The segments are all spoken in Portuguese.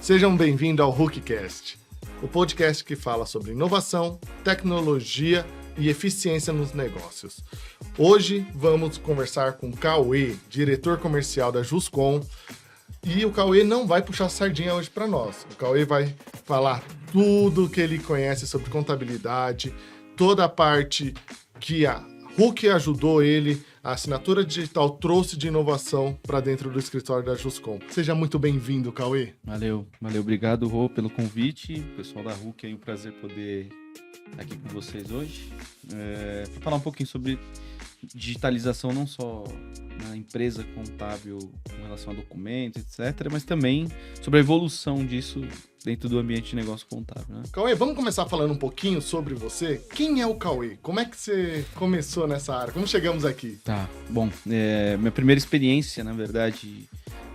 Sejam bem-vindos ao Hookcast, o podcast que fala sobre inovação, tecnologia e eficiência nos negócios. Hoje vamos conversar com o Cauê, diretor comercial da Juscom, e o Cauê não vai puxar sardinha hoje para nós. O Cauê vai falar tudo que ele conhece sobre contabilidade, toda a parte que a Hook ajudou ele, a assinatura digital trouxe de inovação para dentro do escritório da Juscom. Seja muito bem-vindo, Cauê. Valeu. Obrigado, Rô, pelo convite. Pessoal da Hook, é um prazer poder estar aqui com vocês hoje. Para falar um pouquinho sobre digitalização, não só na empresa contábil com relação a documentos, etc., mas também sobre a evolução disso dentro do ambiente de negócio contábil, né? Cauê, vamos começar falando um pouquinho sobre você? Quem é o Cauê? Como é que você começou nessa área? Como chegamos aqui? Tá, bom, minha primeira experiência, na verdade,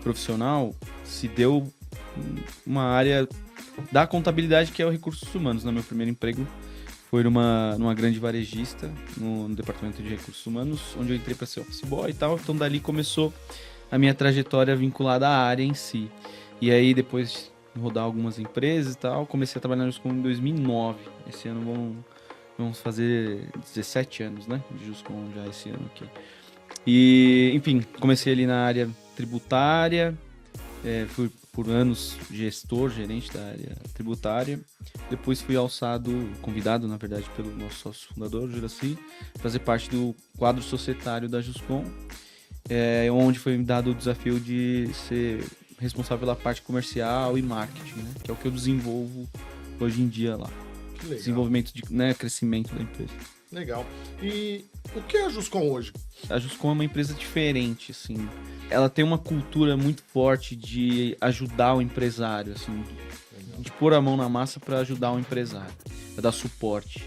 profissional, se deu uma área da contabilidade, que é o recursos humanos, no meu primeiro emprego. Foi numa grande varejista, no departamento de recursos humanos, onde eu entrei para ser office boy e tal. Então, dali começou a minha trajetória vinculada à área em si. E aí, depois de rodar algumas empresas e tal, comecei a trabalhar na Juscom em 2009. Esse ano vamos fazer 17 anos, né? De Juscom já esse ano aqui. E, enfim, comecei ali na área tributária, fui por anos gerente da área tributária. Depois fui convidado, na verdade, pelo nosso sócio fundador, Juraci, fazer parte do quadro societário da Juscom, onde foi me dado o desafio de ser responsável pela parte comercial e marketing, né? Que é o que eu desenvolvo hoje em dia lá. Que legal. Desenvolvimento crescimento da empresa. Legal. E o que é a Juscom hoje? A Juscom é uma empresa diferente, assim. Ela tem uma cultura muito forte de ajudar o empresário, assim, de pôr a mão na massa para ajudar o empresário, para dar suporte.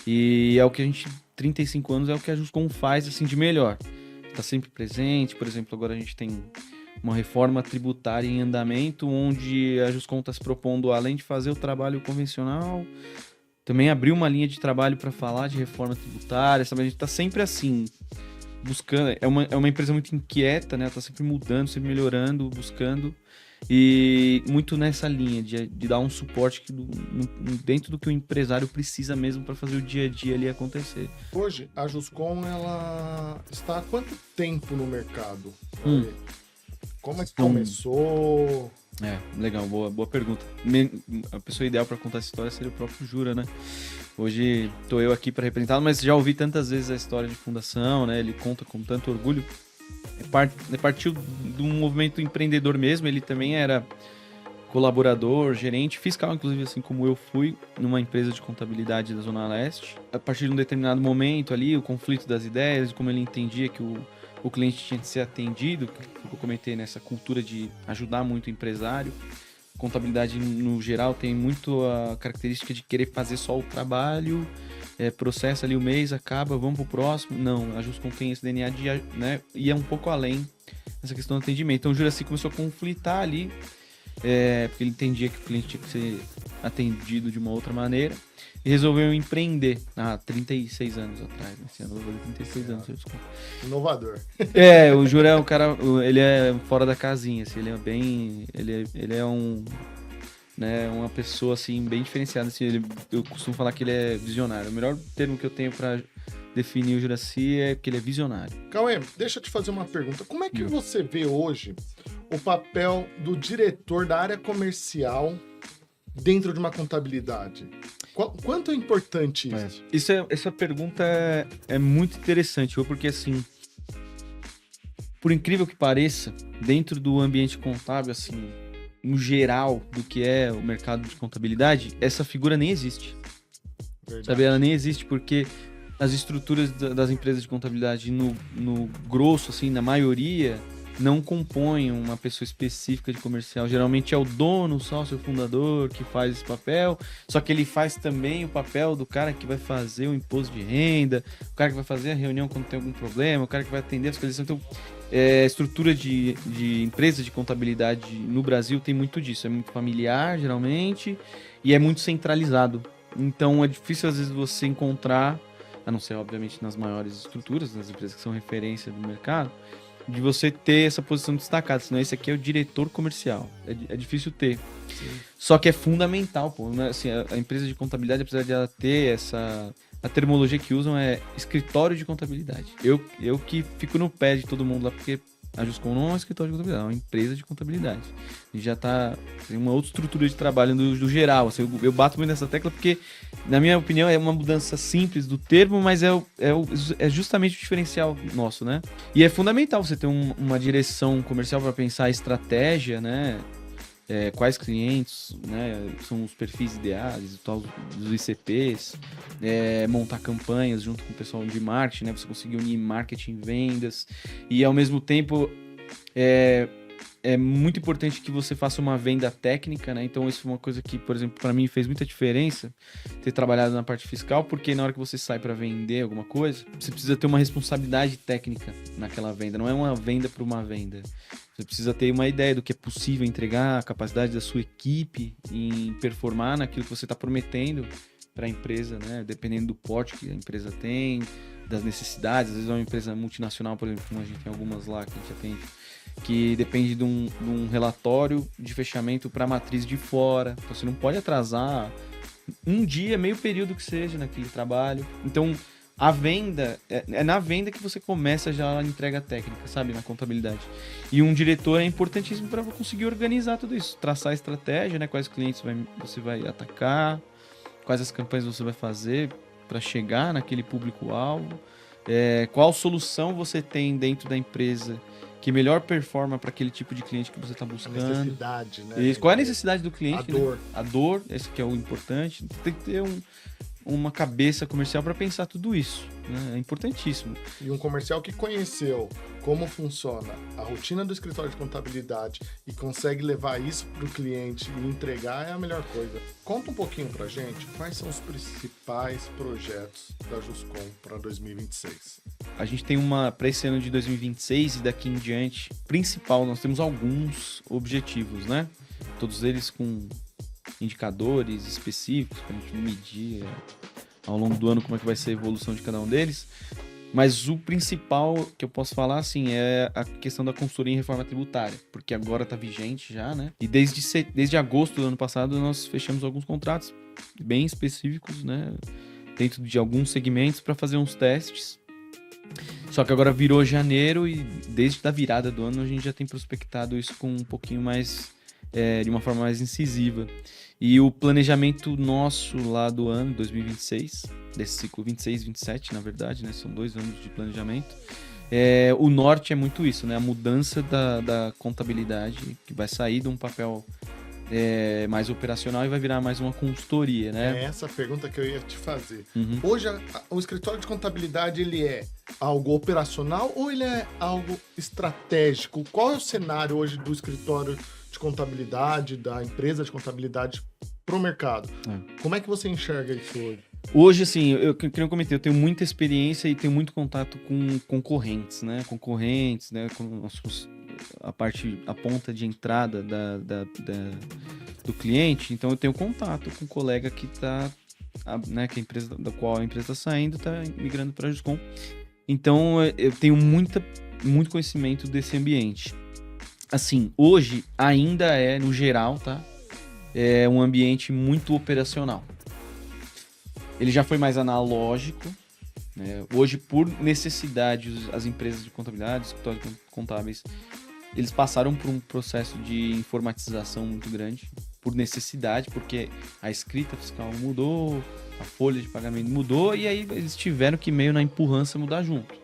E é o que 35 anos é o que a Juscom faz, assim, de melhor. Está sempre presente. Por exemplo, agora a gente tem uma reforma tributária em andamento, onde a Juscom está se propondo, além de fazer o trabalho convencional, também abrir uma linha de trabalho para falar de reforma tributária, sabe? A gente está sempre assim, buscando. É uma empresa muito inquieta, né? Está sempre mudando, sempre melhorando, buscando. E muito nessa linha de dar um suporte dentro do que o empresário precisa mesmo para fazer o dia a dia ali acontecer. Hoje, a Juscom, ela está há quanto tempo no mercado? Como é que começou? Legal, boa pergunta. A pessoa ideal para contar essa história seria o próprio Jura, né? Hoje estou eu aqui para representá-lo, mas já ouvi tantas vezes a história de fundação, né? Ele conta com tanto orgulho. Partiu de um movimento empreendedor mesmo. Ele também era colaborador, gerente, fiscal, inclusive, assim como eu fui, numa empresa de contabilidade da Zona Leste. A partir de um determinado momento ali, o conflito das ideias, como ele entendia que o cliente tinha que ser atendido, que eu comentei nessa cultura de ajudar muito o empresário. Contabilidade, no geral, tem muito a característica de querer fazer só o trabalho, processa ali o mês, acaba, vamos pro próximo. Não, a Juscom tem esse DNA de, né, ir um pouco além nessa questão do atendimento. Então o Juraci começou a conflitar ali, porque ele entendia que o cliente tinha que ser atendido de uma outra maneira, e resolveu empreender há 36 anos atrás. Esse ano eu vou fazer 36 anos. Inovador. O Jura é um cara, ele é fora da casinha, assim, ele é uma pessoa assim, bem diferenciada. Assim, eu costumo falar que ele é visionário. O melhor termo que eu tenho para definir o Juraci é que ele é visionário. Cauê, deixa eu te fazer uma pergunta. Como é que você vê hoje o papel do diretor da área comercial dentro de uma contabilidade? Quanto é importante isso? Essa pergunta é muito interessante, porque assim, por incrível que pareça, dentro do ambiente contábil, assim, no geral do que é o mercado de contabilidade, essa figura nem existe. Verdade. Sabe, ela nem existe porque as estruturas das empresas de contabilidade no grosso, assim, na maioria, não compõem uma pessoa específica de comercial. Geralmente é o dono, o sócio, o fundador que faz esse papel, só que ele faz também o papel do cara que vai fazer o imposto de renda, o cara que vai fazer a reunião quando tem algum problema, o cara que vai atender a fiscalização. Então, estrutura de empresa de contabilidade no Brasil tem muito disso. É muito familiar, geralmente, e é muito centralizado. Então, é difícil, às vezes, você encontrar, a não ser, obviamente, nas maiores estruturas, nas empresas que são referência do mercado, de você ter essa posição destacada, senão esse aqui é o diretor comercial. É difícil ter. Só que é fundamental, pô, né? Assim, a empresa de contabilidade, apesar de ela ter essa... A terminologia que usam é escritório de contabilidade. Eu que fico no pé de todo mundo lá, porque a Juscom não é um escritório de contabilidade, é uma empresa de contabilidade. E já tem uma outra estrutura de trabalho do geral. Assim, eu bato muito nessa tecla porque, na minha opinião, é uma mudança simples do termo, mas é justamente o diferencial nosso, né? E é fundamental você ter uma direção comercial para pensar a estratégia, né? Quais clientes, né, são os perfis ideais, os ICPs, montar campanhas junto com o pessoal de marketing, né, você conseguir unir marketing e vendas, e ao mesmo tempo é muito importante que você faça uma venda técnica, né? Então isso foi uma coisa que, por exemplo, para mim fez muita diferença ter trabalhado na parte fiscal, porque na hora que você sai para vender alguma coisa, você precisa ter uma responsabilidade técnica naquela venda, não é uma venda para uma venda. Você precisa ter uma ideia do que é possível entregar, a capacidade da sua equipe em performar naquilo que você está prometendo para a empresa, né? Dependendo do porte que a empresa tem, das necessidades. Às vezes é uma empresa multinacional, por exemplo, como a gente tem algumas lá que a gente atende, que depende de um relatório de fechamento para a matriz de fora. Então você não pode atrasar um dia, meio período que seja naquele trabalho. Então a venda, é na venda que você começa já a entrega técnica, sabe? Na contabilidade. E um diretor é importantíssimo para conseguir organizar tudo isso. Traçar a estratégia, né? Quais clientes você vai atacar, quais as campanhas você vai fazer para chegar naquele público-alvo, qual solução você tem dentro da empresa que melhor performa para aquele tipo de cliente que você está buscando. A necessidade, né? Isso. Qual é a necessidade do cliente? A dor. Né? A dor, esse que é o importante. Tem que ter uma cabeça comercial para pensar tudo isso, né? É importantíssimo. E um comercial que conheceu como funciona a rotina do escritório de contabilidade e consegue levar isso para o cliente e entregar é a melhor coisa. Conta um pouquinho para a gente quais são os principais projetos da Juscom para 2026. A gente tem para esse ano de 2026 e daqui em diante, principal, nós temos alguns objetivos, né? Todos eles com indicadores específicos para a gente medir ao longo do ano como é que vai ser a evolução de cada um deles. Mas o principal que eu posso falar, assim, é a questão da consultoria em reforma tributária, porque agora está vigente já, né? E desde agosto do ano passado nós fechamos alguns contratos bem específicos, né? Dentro de alguns segmentos para fazer uns testes. Só que agora virou janeiro e desde a virada do ano a gente já tem prospectado isso com um pouquinho mais, de uma forma mais incisiva. E o planejamento nosso lá do ano 2026, desse ciclo 26, 27, na verdade, né? São 2 anos de planejamento. O norte é muito isso, né? A mudança da contabilidade, que vai sair de um papel mais operacional e vai virar mais uma consultoria, né? É essa pergunta que eu ia te fazer. Uhum. Hoje, o escritório de contabilidade, ele é algo operacional ou ele é algo estratégico? Qual é o cenário hoje do escritório de contabilidade, da empresa de contabilidade para o mercado? Como é que você enxerga isso hoje? Hoje, assim, que eu comentei, eu tenho muita experiência e tenho muito contato com concorrentes, né? Com a ponta de entrada do cliente. Então, eu tenho contato com um colega que está, né, que a empresa da qual a empresa está saindo, está migrando para a Juscom. Então, eu tenho muito conhecimento desse ambiente. Assim, hoje ainda no geral, tá? É um ambiente muito operacional. Ele já foi mais analógico, né? Hoje, por necessidade, as empresas de contabilidade, os escritórios contábeis, eles passaram por um processo de informatização muito grande, por necessidade, porque a escrita fiscal mudou, a folha de pagamento mudou, e aí eles tiveram que meio na empurrança mudar junto.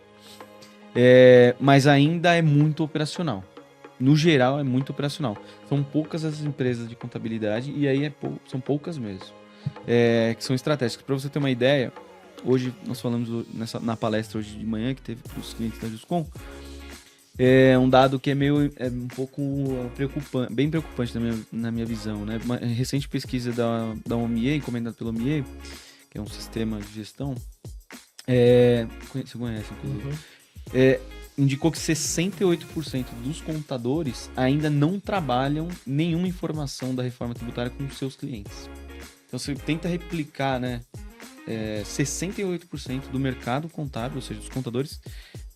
Mas ainda é muito operacional. No geral, é muito operacional. São poucas as empresas de contabilidade, e aí são poucas mesmo, que são estratégicas. Para você ter uma ideia, hoje nós falamos na palestra hoje de manhã, que teve para os clientes da Juscom, um dado que é um pouco preocupante, bem preocupante na minha visão, né? Uma recente pesquisa da OMIE, encomendada pela OMIE, que é um sistema de gestão, você conhece, inclusive, indicou que 68% dos contadores ainda não trabalham nenhuma informação da reforma tributária com os seus clientes. Então, você tenta replicar, né? 68% do mercado contábil, ou seja, dos contadores,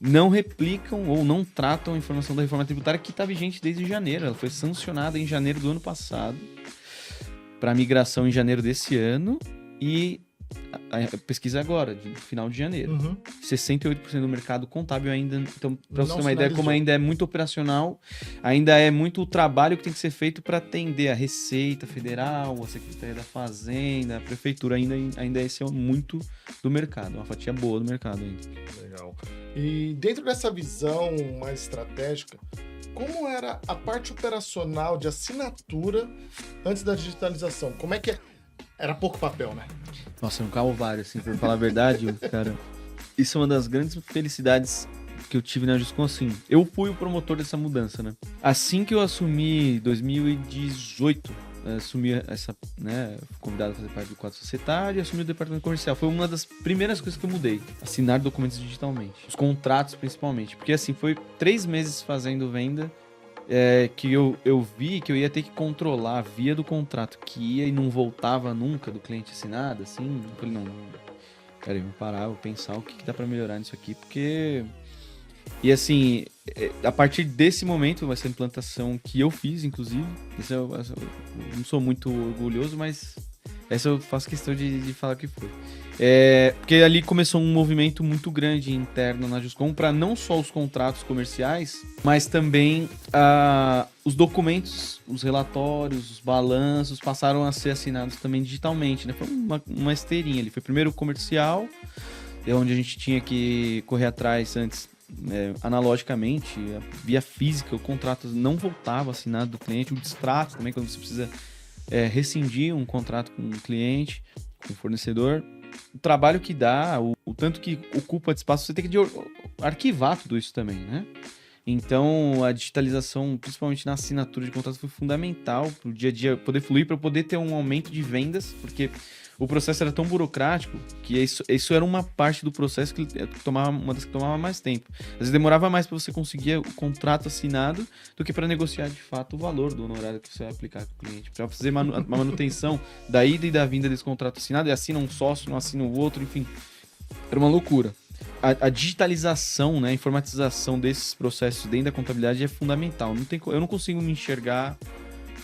não replicam ou não tratam a informação da reforma tributária que está vigente desde janeiro. Ela foi sancionada em janeiro do ano passado. para migração em janeiro desse ano e a pesquisa agora, de final de janeiro. 68% do mercado contábil ainda... Então, para você ter uma ideia, como ainda é muito operacional, ainda é muito o trabalho que tem que ser feito para atender a Receita Federal, a Secretaria da Fazenda, a Prefeitura, ainda esse é muito do mercado, uma fatia boa do mercado ainda. Legal. E dentro dessa visão mais estratégica, como era a parte operacional de assinatura antes da digitalização? Como é que é? Era pouco papel, né? Nossa, é um calvário, assim, pra falar a verdade, cara. Isso é uma das grandes felicidades que eu tive na Juscom, assim. Eu fui o promotor dessa mudança, né? Assim que eu assumi, 2018, assumi essa, né, fui convidado a fazer parte do quadro societário e assumi o departamento comercial. Foi uma das primeiras coisas que eu mudei. Assinar documentos digitalmente. Os contratos, principalmente. Porque, assim, foi 3 meses fazendo venda que eu vi que eu ia ter que controlar a via do contrato que ia e não voltava nunca do cliente assinado, assim. Eu falei, não, peraí, vou parar, vou pensar o que dá pra melhorar nisso aqui, porque... E assim, a partir desse momento, essa implantação que eu fiz, inclusive, eu não sou muito orgulhoso, mas essa eu faço questão de falar que foi. Porque ali começou um movimento muito grande interno na Juscom para não só os contratos comerciais, mas também os documentos, os relatórios, os balanços passaram a ser assinados também digitalmente, né? Foi uma esteirinha ali. Foi primeiro o comercial, onde a gente tinha que correr atrás antes analogicamente, via física, o contrato não voltava assinado do cliente, o distrato também, quando você precisa rescindir um contrato com um cliente, com um fornecedor. O trabalho que dá, o tanto que ocupa de espaço, você tem que arquivar tudo isso também, né? Então, a digitalização, principalmente na assinatura de contratos, foi fundamental para o dia a dia poder fluir, para poder ter um aumento de vendas, porque o processo era tão burocrático que isso era uma parte do processo que uma das que tomava mais tempo. Às vezes demorava mais para você conseguir o contrato assinado do que para negociar de fato o valor do honorário que você vai aplicar com o cliente. Para fazer uma manutenção da ida e da vinda desse contrato assinado, e assina um sócio, não assina o outro, enfim. Era uma loucura. A digitalização, né, a informatização desses processos dentro da contabilidade é fundamental. Eu não consigo me enxergar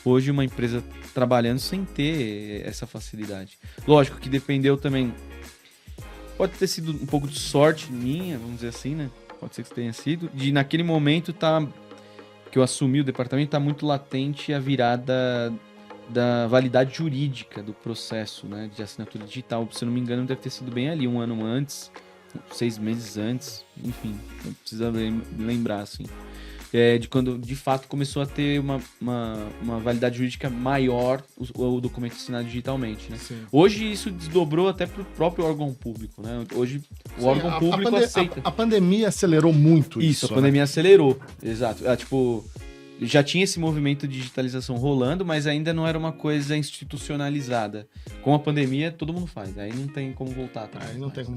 hoje uma empresa trabalhando sem ter essa facilidade. Lógico que dependeu também... Pode ter sido um pouco de sorte minha, vamos dizer assim, né? Pode ser que tenha sido. De naquele momento que eu assumi o departamento, tá muito latente a virada da validade jurídica do processo, né, de assinatura digital. Se eu não me engano, deve ter sido bem ali, 1 ano antes, 6 meses antes, enfim, não precisa lembrar, assim. De quando, de fato, começou a ter uma validade jurídica maior o documento assinado digitalmente, né? Hoje isso desdobrou até para o próprio órgão público, né? Hoje o órgão público aceita. A pandemia acelerou muito isso. A pandemia acelerou, exato. Já tinha esse movimento de digitalização rolando, mas ainda não era uma coisa institucionalizada. Com a pandemia, todo mundo faz. Aí não tem como voltar atrás.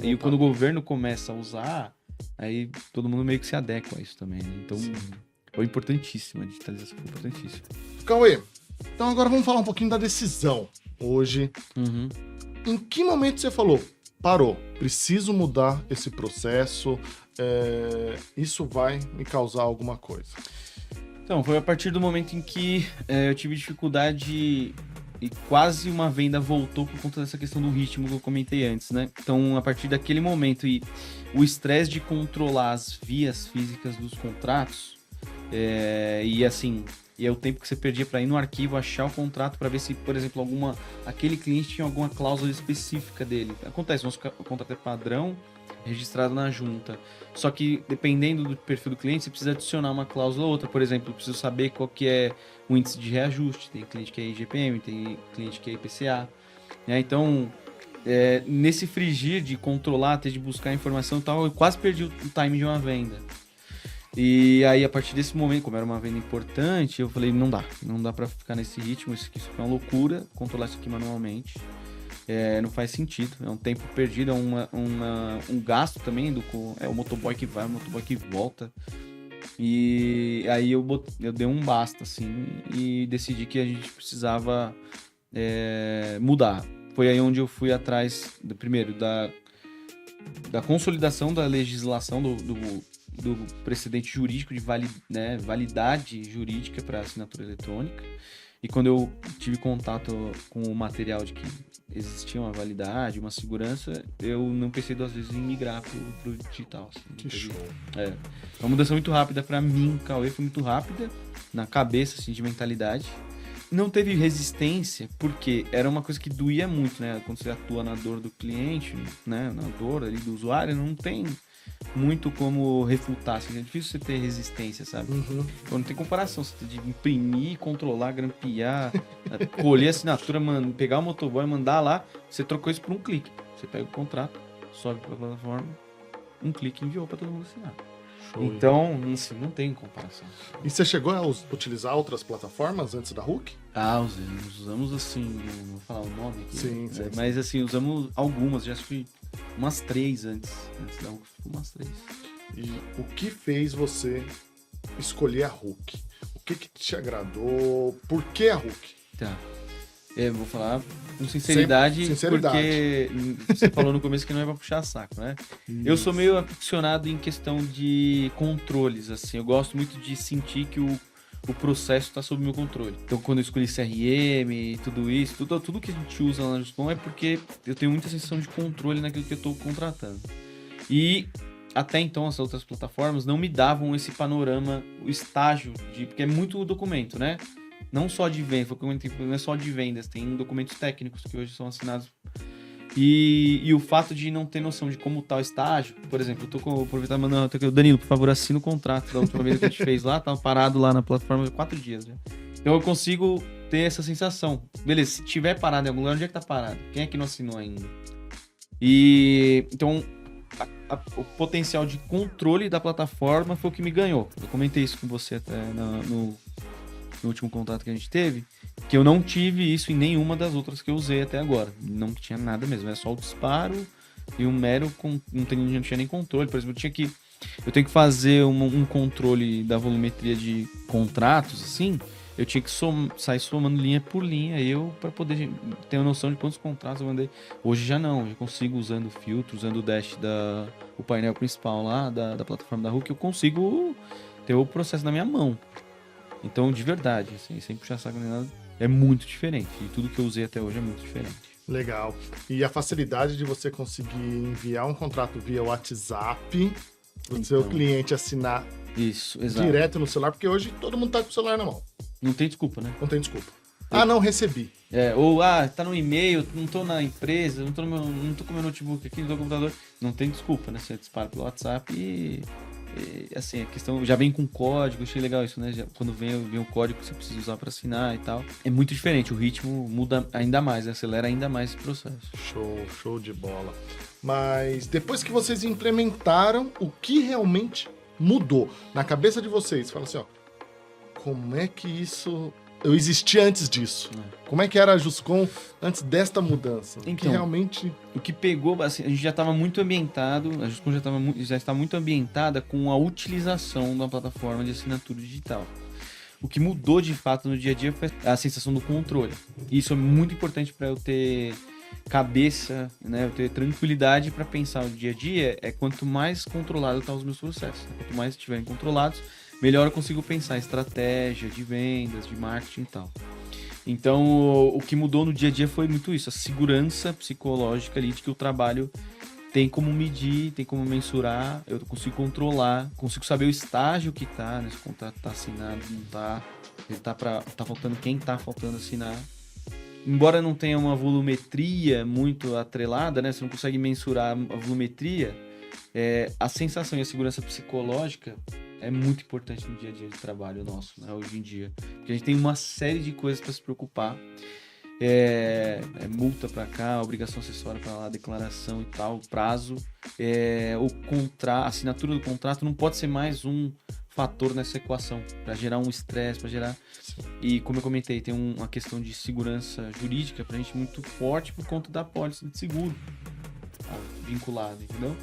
E quando o governo começa a usar, aí todo mundo meio que se adequa a isso também, né? Então, foi importantíssimo. A digitalização foi importantíssima. Cauê, então agora vamos falar um pouquinho da decisão. Hoje, em que momento você falou, parou, preciso mudar esse processo, isso vai me causar alguma coisa? Então, foi a partir do momento em que eu tive dificuldade e quase uma venda voltou por conta dessa questão do ritmo que eu comentei antes, né? Então, a partir daquele momento e o estresse de controlar as vias físicas dos contratos, e é o tempo que você perdia para ir no arquivo, achar o contrato para ver se, por exemplo, aquele cliente tinha alguma cláusula específica dele. Acontece, nosso contrato é padrão, registrado na junta. Só que, dependendo do perfil do cliente, você precisa adicionar uma cláusula ou outra. Por exemplo, eu preciso saber qual que é o índice de reajuste. Tem cliente que é IGPM, tem cliente que é IPCA. Então, nesse frigir de controlar, até de buscar informação e tal, eu quase perdi o time de uma venda. E aí, a partir desse momento, como era uma venda importante, eu falei, não dá pra ficar nesse ritmo, isso aqui é uma loucura, controlar isso aqui manualmente. Não faz sentido, é um tempo perdido, é um gasto também, o motoboy que vai, o motoboy que volta. E aí eu dei um basta, assim, e decidi que a gente precisava mudar. Foi aí onde eu fui atrás, primeiro, da consolidação da legislação do precedente jurídico de validade jurídica para assinatura eletrônica. E quando eu tive contato com o material de que existia uma validade, uma segurança, eu não pensei 2 vezes em migrar pro digital. Assim, Que show. É uma mudança muito rápida para mim, Cauê, foi muito rápida na cabeça, assim, de mentalidade. Não teve resistência, porque era uma coisa que doía muito, né? Quando você atua na dor do cliente, né? Na dor ali do usuário, não tem muito como refutar, assim, é difícil você ter resistência, sabe? Uhum. Então, não tem comparação, você tem de imprimir, controlar, grampear, colher a assinatura, pegar o motoboy, mandar lá, você trocou isso por um clique. Você pega o contrato, sobe para a plataforma, um clique enviou para todo mundo assinar. Show. Então, assim, não tem comparação. E você chegou a utilizar outras plataformas antes da Hook? Usamos assim, não vou falar o nome aqui. Sim. Mas assim, usamos algumas, já fui umas 3 antes da Hook, umas 3. E o que fez você escolher a Hook? O que te agradou? Por que a Hook? Tá. Vou falar com sinceridade, porque você falou no começo que não é pra puxar saco, né? Isso. Eu sou meio aficionado em questão de controles, assim. Eu gosto muito de sentir que o processo está sob meu controle. Então, quando eu escolhi CRM, tudo isso, tudo que a gente usa lá na Justcom é porque eu tenho muita sensação de controle naquilo que eu estou contratando. E até então, as outras plataformas não me davam esse panorama, o estágio porque é muito documento, né? Não só de venda, não é só de vendas, tem documentos técnicos que hoje são assinados. E o fato de não ter noção de como tá o estágio, por exemplo, vou aproveitar e mandar, Danilo, por favor, assina o contrato da última vez que a gente fez lá, tava parado lá na plataforma há 4 dias, né? Então eu consigo ter essa sensação. Beleza, se tiver parado em algum lugar, onde é que tá parado? Quem é que não assinou ainda? E então o potencial de controle da plataforma foi o que me ganhou. Eu comentei isso com você até no último contato que a gente teve, que eu não tive isso em nenhuma das outras que eu usei até agora. Não tinha nada mesmo, era só o disparo e um mero, não tinha nem controle. Por exemplo, eu tenho que fazer um controle da volumetria de contratos, assim, eu tinha que sair somando linha por linha, para poder ter uma noção de quantos contratos eu mandei. Hoje já não, eu consigo, usando o filtro, usando o dash, o painel principal lá da plataforma da Hook, eu consigo ter o processo na minha mão. Então, de verdade, assim, sem puxar saco nem nada, é muito diferente. E tudo que eu usei até hoje é muito diferente. Legal. E a facilidade de você conseguir enviar um contrato via WhatsApp para o seu cliente assinar isso, exato, direto no celular, porque hoje todo mundo tá com o celular na mão. Não tem desculpa, né? Não tem desculpa. Não recebi. Ou, tá no e-mail, não tô na empresa, não tô com meu notebook aqui, não tô no computador. Não tem desculpa, né? Você dispara pelo WhatsApp e assim, a questão já vem com código, achei legal isso, né? Quando vem o código que você precisa usar para assinar e tal. É muito diferente, o ritmo muda ainda mais, acelera ainda mais esse processo. Show de bola. Mas depois que vocês implementaram, o que realmente mudou na cabeça de vocês? Fala assim, como é que isso... Eu existia antes disso. Como é que era a Justcom antes desta mudança? Então, que realmente... O que pegou, assim, a gente já estava muito ambientado, a Justcom já está muito ambientada com a utilização da plataforma de assinatura digital. O que mudou de fato no dia a dia foi a sensação do controle. E isso é muito importante para eu ter cabeça, né, eu ter tranquilidade para pensar o dia a dia. Quanto mais controlado estão os meus processos. Quanto mais estiverem controlados, melhor eu consigo pensar em estratégia de vendas, de marketing e tal. Então, o que mudou no dia a dia foi muito isso, a segurança psicológica ali de que o trabalho tem como medir, tem como mensurar, eu consigo controlar, consigo saber o estágio que tá, né, se o contrato tá assinado, não tá, ele tá faltando, quem tá faltando assinar. Embora não tenha uma volumetria muito atrelada, né, você não consegue mensurar a volumetria, a sensação e a segurança psicológica é muito importante no dia a dia de trabalho nosso, né, hoje em dia. Porque a gente tem uma série de coisas para se preocupar. Multa para cá, obrigação acessória para lá, declaração e tal, prazo. A assinatura do contrato não pode ser mais um fator nessa equação para gerar um estresse, para gerar... E como eu comentei, tem uma questão de segurança jurídica pra gente muito forte por conta da pólice de seguro vinculado, entendeu?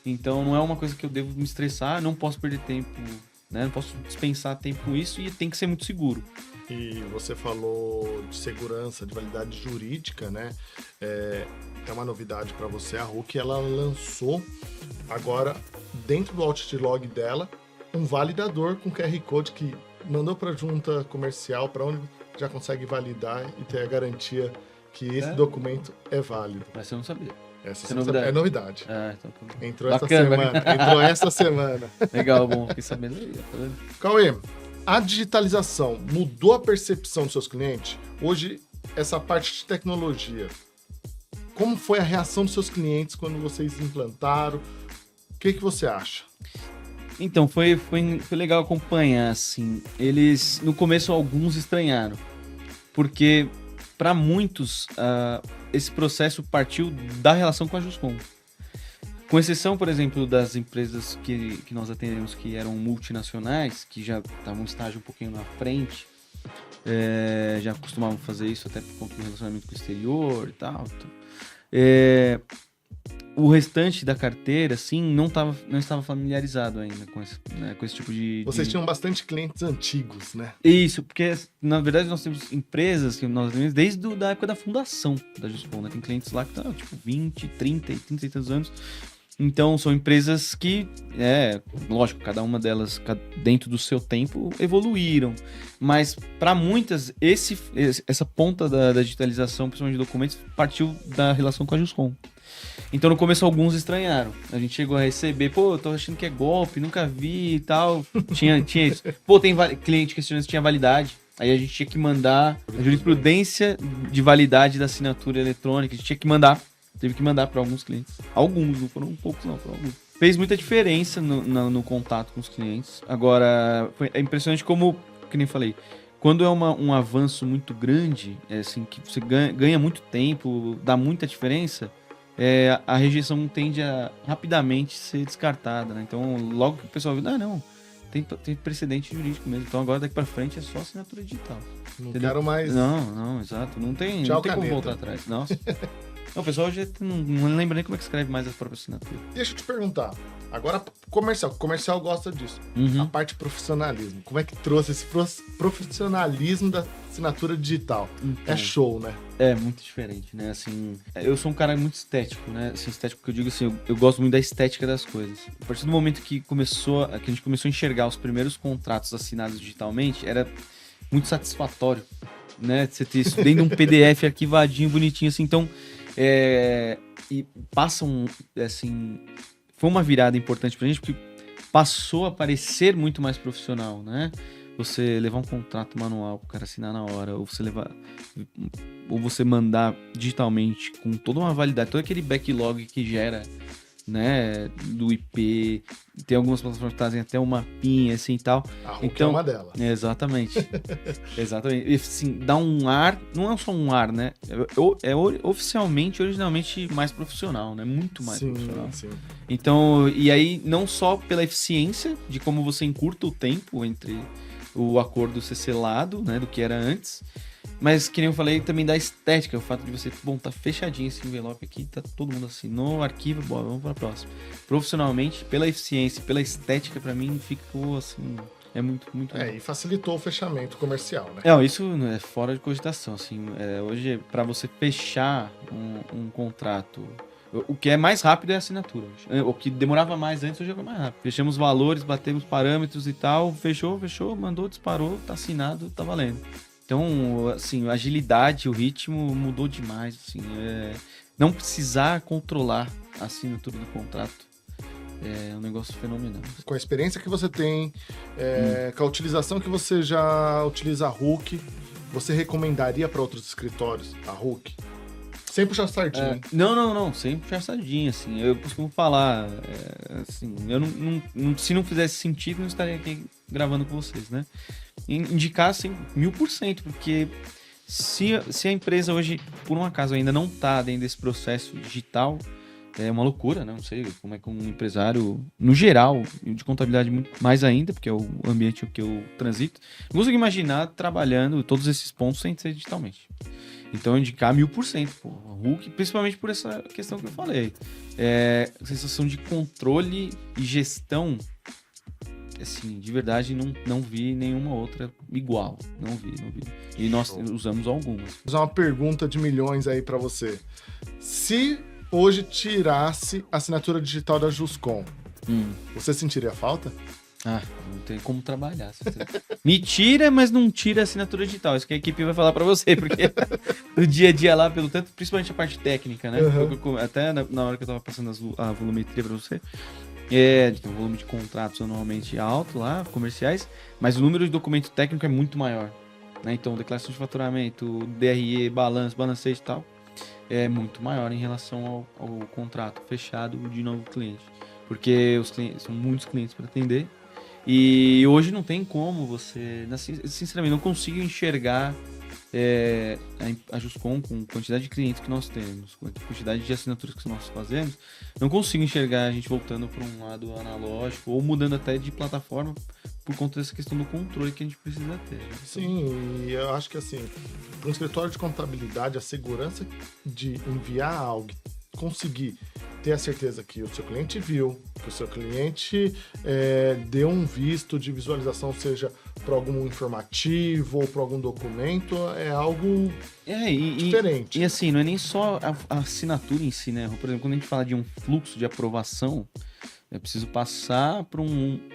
Então não é uma coisa que eu devo me estressar, não posso perder tempo, né? Não posso dispensar tempo com isso e tem que ser muito seguro. E você falou de segurança, de validade jurídica, né? É uma novidade para você, a Hook, ela lançou agora, dentro do Outlog dela, um validador com QR Code que mandou para a junta comercial, para onde já consegue validar e ter a garantia que esse documento é válido. Mas você não sabia. Essa é novidade. Então... Entrou essa semana. Legal, bom. Fiquei sabendo aí. Tá vendo? Cauê, a digitalização mudou a percepção dos seus clientes? Hoje, essa parte de tecnologia, como foi a reação dos seus clientes quando vocês implantaram? O que você acha? Então, foi legal acompanhar, assim. Eles, no começo, alguns estranharam. Porque, para muitos, esse processo partiu da relação com a Juscom. Com exceção, por exemplo, das empresas que nós atendemos que eram multinacionais, que já estavam um estágio um pouquinho na frente, já costumavam fazer isso até por conta do relacionamento com o exterior e tal. O restante da carteira, assim, não estava familiarizado ainda com esse tipo de... Vocês tinham bastante clientes antigos, né? Isso, porque, na verdade, nós temos empresas que nós temos desde a época da fundação da Juscom, né? Tem clientes lá que estão, tipo, 20, 30 e tantos anos. Então, são empresas que, lógico, cada uma delas, dentro do seu tempo, evoluíram. Mas, para muitas, essa ponta da digitalização, principalmente de documentos, partiu da relação com a Juscom. Então, no começo, alguns estranharam. A gente chegou a receber, eu tô achando que é golpe, nunca vi e tal. Tinha isso. Tem cliente questionando se tinha validade. Aí a gente tinha que mandar a jurisprudência de validade da assinatura eletrônica. A gente tinha que mandar. Teve que mandar para alguns clientes. Alguns, não foram poucos não, foram alguns. Fez muita diferença no contato com os clientes. Agora, é impressionante como, que nem falei, quando é um avanço muito grande, assim, que você ganha muito tempo, dá muita diferença, a rejeição tende a rapidamente ser descartada, né? Então, logo que o pessoal viu, não, tem precedente jurídico mesmo. Então, agora daqui para frente é só assinatura digital. Não entendeu? Quero mais... Não, exato. Não tem como voltar atrás. Nossa. Não, o pessoal já não lembra nem como é que escreve mais a própria assinatura. Deixa eu te perguntar. Agora, comercial gosta disso. Uhum. A parte de profissionalismo. Como é que trouxe esse profissionalismo da assinatura digital? Então, é show, né? É muito diferente, né? Assim, eu sou um cara muito estético, né? Assim, estético que eu digo assim, eu gosto muito da estética das coisas. A partir do momento que a gente começou a enxergar os primeiros contratos assinados digitalmente, era muito satisfatório, né? Você ter isso dentro de um PDF arquivadinho, bonitinho, assim. Então, e passam, assim... Foi uma virada importante pra gente, porque passou a parecer muito mais profissional, né? Você levar um contrato manual pro cara assinar na hora, ou você mandar digitalmente com toda uma validade, todo aquele backlog que gera, né, do IP. Tem algumas plataformas que trazem até um mapinha assim e tal. A Hulk é uma delas. Exatamente. Exatamente. E assim, dá um ar, não é só um ar, né? Originalmente mais profissional, né? Muito mais profissional. Sim. Então, e aí não só pela eficiência de como você encurta o tempo entre o acordo ser selado, né, do que era antes, mas, que nem eu falei, também da estética, o fato de você, tá fechadinho esse envelope aqui, tá todo mundo assinou, arquivo, vamos para a próxima. Profissionalmente, pela eficiência, pela estética, pra mim, ficou, assim, é muito bom. E facilitou o fechamento comercial, né? Isso é fora de cogitação, assim, hoje, para você fechar um contrato, o que é mais rápido é a assinatura. O que demorava mais antes, hoje é mais rápido. Fechamos valores, batemos parâmetros e tal, fechou, mandou, disparou, tá assinado, tá valendo. Então, assim, a agilidade, o ritmo mudou demais, assim, não precisar controlar a assinatura do contrato é um negócio fenomenal. Com a experiência que você tem, com a utilização que você já utiliza a Hulk, você recomendaria para outros escritórios a Hulk? Sem puxar sardinha. Não, sem puxar sardinha, assim, eu costumo falar, assim, eu se não fizesse sentido, não estaria aqui gravando com vocês, né? Indicar, assim, 1000%, porque se a empresa hoje, por um acaso, ainda não está dentro desse processo digital, é uma loucura, né? Não sei como é que um empresário, no geral, de contabilidade muito mais ainda, porque é o ambiente que eu transito, não consigo imaginar trabalhando todos esses pontos sem ser digitalmente. Então, indicar 1000%, pô, Hulk, principalmente por essa questão que eu falei. A sensação de controle e gestão, assim, de verdade, não vi nenhuma outra igual. Não vi. E nós usamos algumas. Vou fazer uma pergunta de milhões aí pra você. Se hoje tirasse a assinatura digital da Juscom, você sentiria falta? Não tem como trabalhar. Me tira, mas não tira a assinatura digital. Isso que a equipe vai falar pra você, porque no dia a dia lá, pelo tanto, principalmente a parte técnica, né? Até na hora que eu tava passando a volumetria pra você, tem um volume de contratos anualmente alto lá, comerciais, mas o número de documento técnico é muito maior, né? Então, declaração de faturamento, DRE, balancete e tal, é muito maior em relação ao contrato fechado de novo cliente. Porque os clientes, são muitos clientes para atender. E hoje não tem como você... Sinceramente, não consigo enxergar a Juscom com quantidade de clientes que nós temos, com a quantidade de assinaturas que nós fazemos, não consigo enxergar a gente voltando para um lado analógico ou mudando até de plataforma por conta dessa questão do controle que a gente precisa ter. Né? Sim, e eu acho que assim, para um escritório de contabilidade, a segurança de enviar algo, conseguir ter a certeza que o seu cliente viu, que o seu cliente deu um visto de visualização, seja para algum informativo ou para algum documento, é algo diferente. E assim, não é nem só a assinatura em si, né? Por exemplo, quando a gente fala de um fluxo de aprovação, é preciso passar para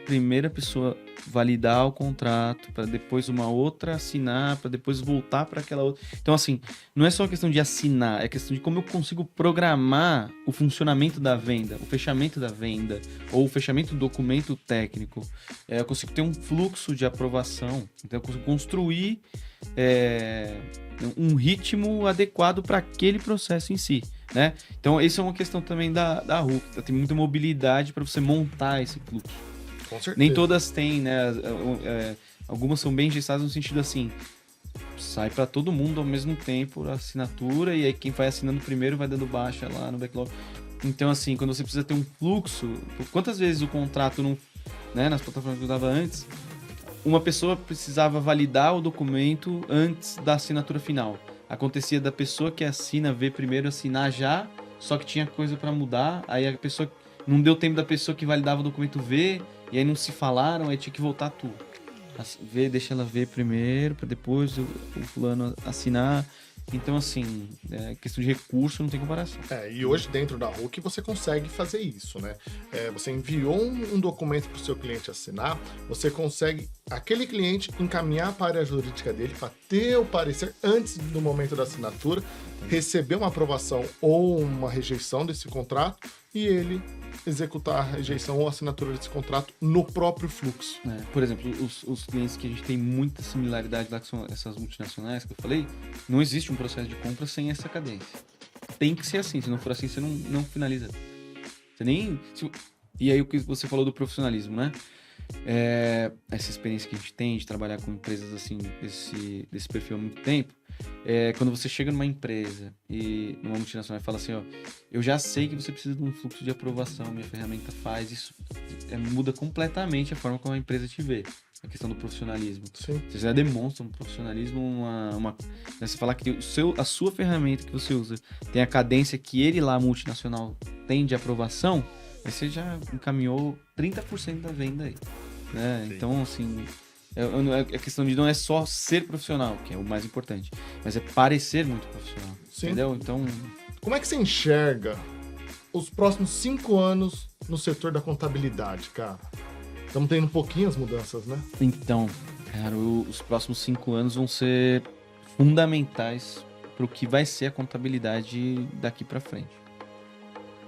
primeira pessoa validar o contrato, para depois uma outra assinar, para depois voltar para aquela outra. Então, assim, não é só questão de assinar, é questão de como eu consigo programar o funcionamento da venda, o fechamento da venda, ou o fechamento do documento técnico. Eu consigo ter um fluxo de aprovação, então eu consigo construir um ritmo adequado para aquele processo em si. Né? Então, isso é uma questão também da RUC. Tem muita mobilidade para você montar esse fluxo. Com certeza. Nem todas têm, né? Algumas são bem gestadas no sentido assim, sai para todo mundo ao mesmo tempo a assinatura, e aí quem vai assinando primeiro vai dando baixa lá no backlog. Então, assim, quando você precisa ter um fluxo, quantas vezes o contrato não, né, nas plataformas que eu dava antes, uma pessoa precisava validar o documento antes da assinatura final. Acontecia da pessoa que assina ver primeiro assinar já, só que tinha coisa para mudar, aí a pessoa não deu tempo da pessoa que validava o documento ver, e aí não se falaram, aí tinha que voltar tudo. Deixa ela ver primeiro, para depois o fulano assinar. Então, assim, questão de recurso não tem comparação. E hoje dentro da RUC você consegue fazer isso, né? Você enviou um documento para o seu cliente assinar, você consegue, aquele cliente, encaminhar para a área jurídica dele para ter o parecer antes do momento da assinatura, receber uma aprovação ou uma rejeição desse contrato e ele executar a rejeição ou assinatura desse contrato no próprio fluxo. Por exemplo, os clientes que a gente tem muita similaridade lá, que são essas multinacionais que eu falei, não existe um processo de compra sem essa cadência. Tem que ser assim, se não for assim, você não finaliza. Você nem... E aí o que você falou do profissionalismo, né? Essa experiência que a gente tem de trabalhar com empresas assim, desse perfil há muito tempo, quando você chega numa empresa e numa multinacional e fala assim, ó, eu já sei que você precisa de um fluxo de aprovação, minha ferramenta faz isso, muda completamente a forma como a empresa te vê, a questão do profissionalismo. Sim. Você já demonstra um profissionalismo, você falar que a sua ferramenta que você usa tem a cadência que ele lá, multinacional, tem de aprovação, aí você já encaminhou 30% da venda aí, né? Então, assim, a questão de não é só ser profissional, que é o mais importante, mas é parecer muito profissional. Sim. Entendeu? Então... Como é que você enxerga os próximos 5 anos no setor da contabilidade, cara? Estamos tendo pouquinhas mudanças, né? Então, cara, os próximos 5 anos vão ser fundamentais para o que vai ser a contabilidade daqui para frente.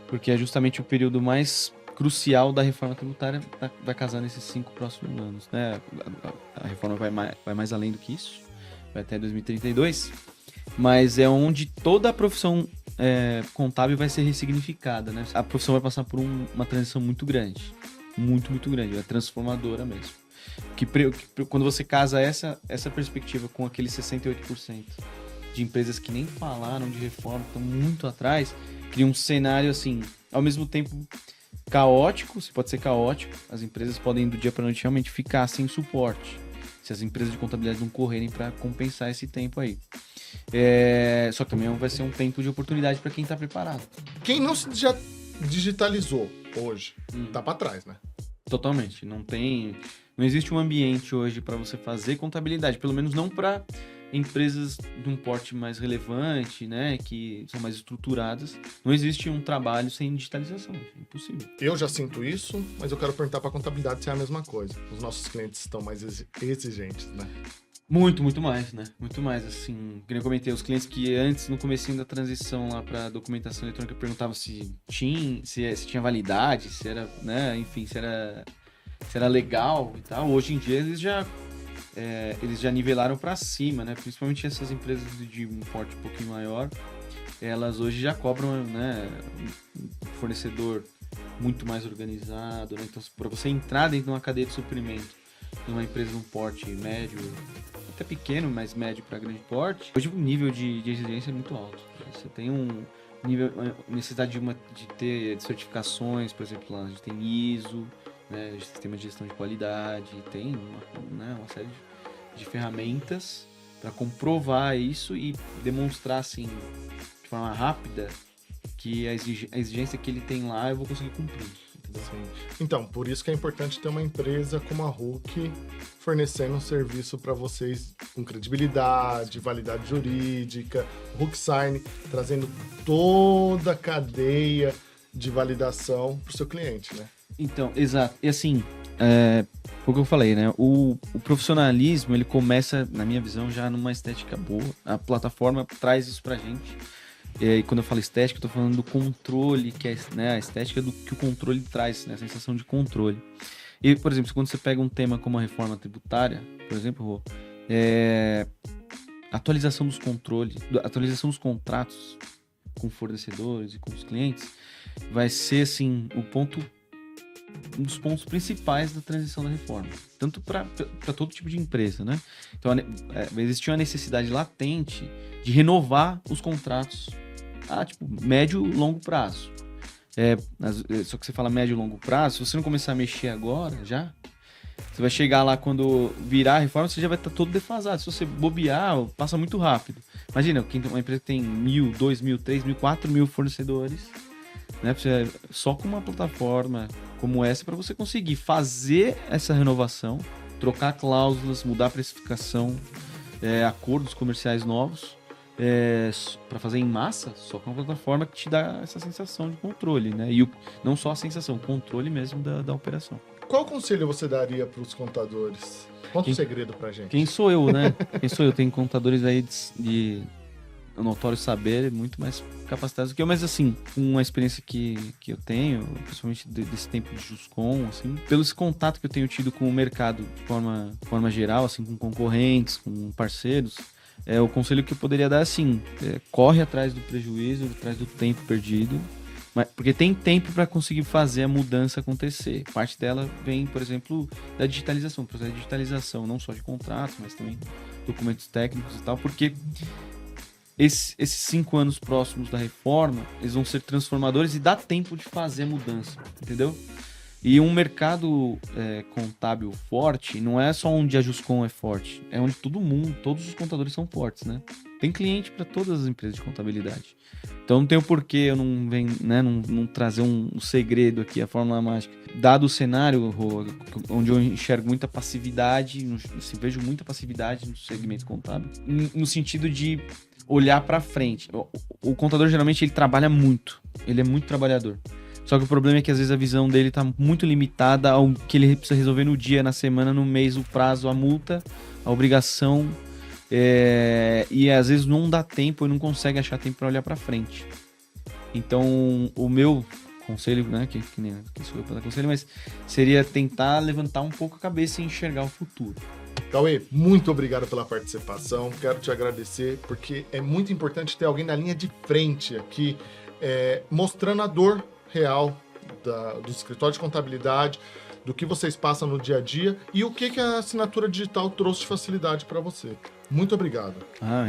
Porque é justamente o período mais crucial da reforma tributária, vai casar nesses 5 próximos anos, né? A reforma vai mais além do que isso, vai até 2032, mas é onde toda a profissão contábil vai ser ressignificada, né? A profissão vai passar por uma transição muito grande, muito grande, é transformadora mesmo. Que quando você casa essa perspectiva com aqueles 68% de empresas que nem falaram de reforma, estão muito atrás, cria um cenário assim, ao mesmo tempo caótico, se pode ser caótico, as empresas podem do dia para noite realmente ficar sem suporte, se as empresas de contabilidade não correrem para compensar esse tempo aí. Só que também vai ser um tempo de oportunidade para quem está preparado. Quem não se já digitalizou hoje, tá para trás, né? Totalmente, não existe um ambiente hoje para você fazer contabilidade, pelo menos não para empresas de um porte mais relevante, né, que são mais estruturadas, não existe um trabalho sem digitalização, é impossível. Eu já sinto isso, mas eu quero perguntar para a contabilidade se é a mesma coisa. Os nossos clientes estão mais exigentes, né? Muito mais, né? Muito mais, assim, como eu comentei, os clientes que antes, no comecinho da transição lá para documentação eletrônica, perguntavam se tinha validade, se era, né, enfim, se era legal e tal. Hoje em dia eles já nivelaram para cima, né? Principalmente essas empresas de um porte um pouquinho maior, elas hoje já cobram, né, um fornecedor muito mais organizado, né? Então, para você entrar dentro de uma cadeia de suprimento de uma empresa de um porte médio, até pequeno, mas médio para grande porte, hoje o nível de exigência é muito alto. Você tem necessidade de ter certificações, por exemplo, lá a gente tem ISO, né, sistema de gestão de qualidade, tem uma série de ferramentas para comprovar isso e demonstrar assim, de forma rápida que a exigência que ele tem lá eu vou conseguir cumprir. Sim. Então, por isso que é importante ter uma empresa como a Hulk fornecendo um serviço para vocês com credibilidade, validade jurídica, Hulk Sign, trazendo toda a cadeia de validação para o seu cliente, né? Então, exato. E assim, foi o que eu falei, né? O profissionalismo, ele começa, na minha visão, já numa estética boa. A plataforma traz isso pra gente. E quando eu falo estética, eu tô falando do controle, que é, né, a estética do que o controle traz, né? A sensação de controle. E, por exemplo, quando você pega um tema como a reforma tributária, por exemplo, atualização dos controles, atualização dos contratos com fornecedores e com os clientes, vai ser, assim, um dos pontos principais da transição da reforma, tanto para todo tipo de empresa, né? Então, existia uma necessidade latente de renovar os contratos a médio e longo prazo. Só que você fala médio e longo prazo, se você não começar a mexer agora, você vai chegar lá quando virar a reforma, você já vai estar todo defasado. Se você bobear, passa muito rápido. Imagina, uma empresa que tem 1.000, 2.000, 3.000, 4.000 fornecedores, né? Só com uma plataforma como essa para você conseguir fazer essa renovação, trocar cláusulas, mudar a precificação, acordos comerciais novos, para fazer em massa, só com uma plataforma que te dá essa sensação de controle, né? E não só a sensação, o controle mesmo da operação. Qual conselho você daria para os contadores? Conta um segredo pra gente. Quem sou eu, né? Quem sou eu? Tem contadores aí de notório saber, muito mais capacitados do que eu, mas assim, com a experiência que eu tenho, principalmente desse tempo de Juscom, assim, pelo esse contato que eu tenho tido com o mercado de forma geral, assim, com concorrentes, com parceiros, o conselho que eu poderia dar é assim, corre atrás do prejuízo, atrás do tempo perdido, porque tem tempo para conseguir fazer a mudança acontecer. Parte dela vem, por exemplo, da digitalização, processo de digitalização, não só de contratos, mas também documentos técnicos e tal, porque esses 5 anos próximos da reforma, eles vão ser transformadores e dá tempo de fazer a mudança, entendeu? E um mercado contábil forte não é só onde a Juscom é forte, é onde todos os contadores são fortes, né? Tem cliente para todas as empresas de contabilidade. Então não tem o porquê eu não trazer um segredo aqui, a fórmula mágica. Dado o cenário, onde eu enxergo muita passividade, vejo muita passividade no segmento contábil, no sentido de olhar para frente. O contador geralmente ele trabalha muito, ele é muito trabalhador. Só que o problema é que às vezes a visão dele está muito limitada ao que ele precisa resolver no dia, na semana, no mês, o prazo, a multa, a obrigação. E às vezes não dá tempo e não consegue achar tempo para olhar para frente. Então o meu conselho, né, que sou eu para dar conselho, mas seria tentar levantar um pouco a cabeça e enxergar o futuro. Cauê, muito obrigado pela participação, quero te agradecer, porque é muito importante ter alguém na linha de frente aqui, mostrando a dor real do escritório de contabilidade, do que vocês passam no dia a dia e o que a assinatura digital trouxe de facilidade para você. Muito obrigado.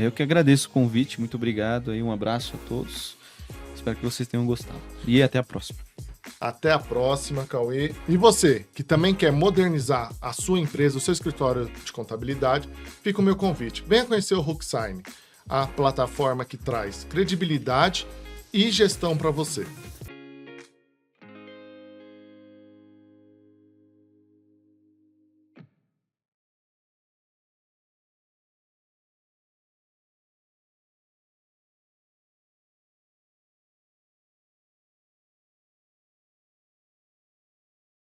Eu que agradeço o convite, muito obrigado, um abraço a todos, espero que vocês tenham gostado e até a próxima. Até a próxima, Cauê. E você, que também quer modernizar a sua empresa, o seu escritório de contabilidade, fica o meu convite. Venha conhecer o Hulk Sign, a plataforma que traz credibilidade e gestão para você.